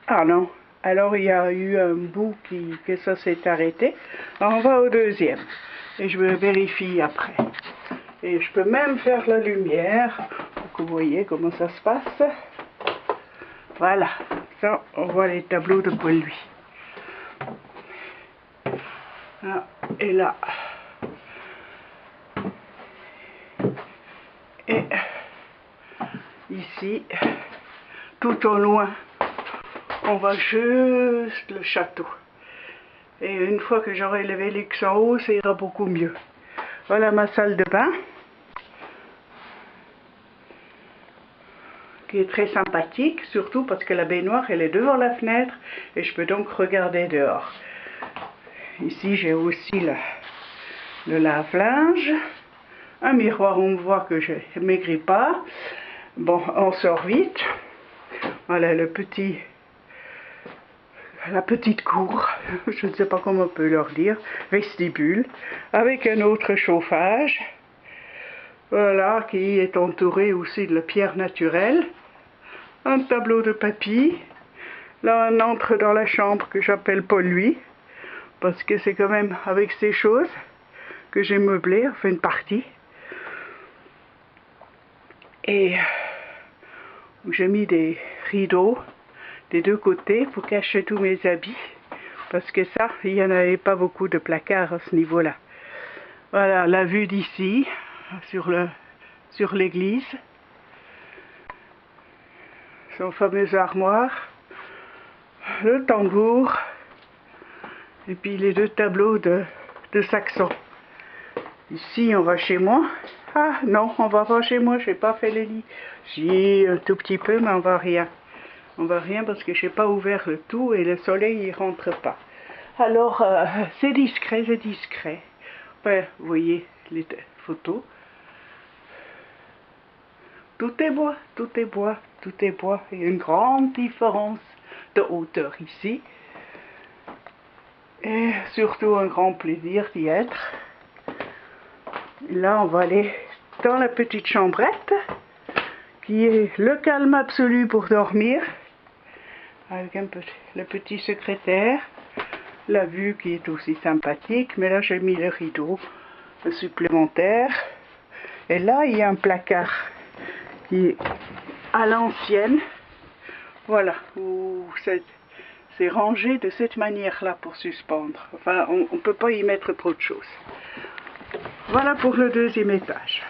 Ah non, alors il y a eu un bout que ça s'est arrêté. Alors on va au deuxième et je vérifie après. Et je peux même faire la lumière pour que vous voyez comment ça se passe. Voilà, ça on voit les tableaux de Paul Louis. Ah, et là. Et ici, tout au loin, on voit juste le château. Et une fois que j'aurai le Vélux en haut, ça ira beaucoup mieux. Voilà ma salle de bain, qui est très sympathique, surtout parce que la baignoire, elle est devant la fenêtre, et je peux donc regarder dehors. Ici, j'ai aussi le lave-linge, un miroir où on voit que je ne maigris pas. Bon, on sort vite. Voilà la petite cour, je ne sais pas comment on peut leur dire, vestibule, avec un autre chauffage, voilà, qui est entouré aussi de la pierre naturelle, un tableau de papy. Là on entre dans la chambre que j'appelle Paul Louis, parce que c'est quand même avec ces choses que j'ai meublé, enfin une partie, et j'ai mis des rideaux des deux côtés pour cacher tous mes habits, parce que ça, il n'y en avait pas beaucoup de placards à ce niveau-là. Voilà la vue d'ici, sur l'église, son fameux armoire, le tambour, et puis les deux tableaux de Saxon. Ici, on va chez moi. Ah non, on va pas chez moi, j'ai pas fait les lits. Si, un tout petit peu, mais on va rien. On va rien parce que j'ai pas ouvert le tout et le soleil il rentre pas. Alors, c'est discret, c'est discret. Enfin, vous voyez les photos. Tout est bois, tout est bois, tout est bois. Il y a une grande différence de hauteur ici. Et surtout un grand plaisir d'y être. Là, on va aller dans la petite chambrette, qui est le calme absolu pour dormir. Avec le petit secrétaire. La vue qui est aussi sympathique, mais là j'ai mis le rideau supplémentaire. Et là il y a un placard qui est à l'ancienne, voilà, où c'est rangé de cette manière-là pour suspendre. Enfin, on ne peut pas y mettre trop de choses. Voilà pour le deuxième étage.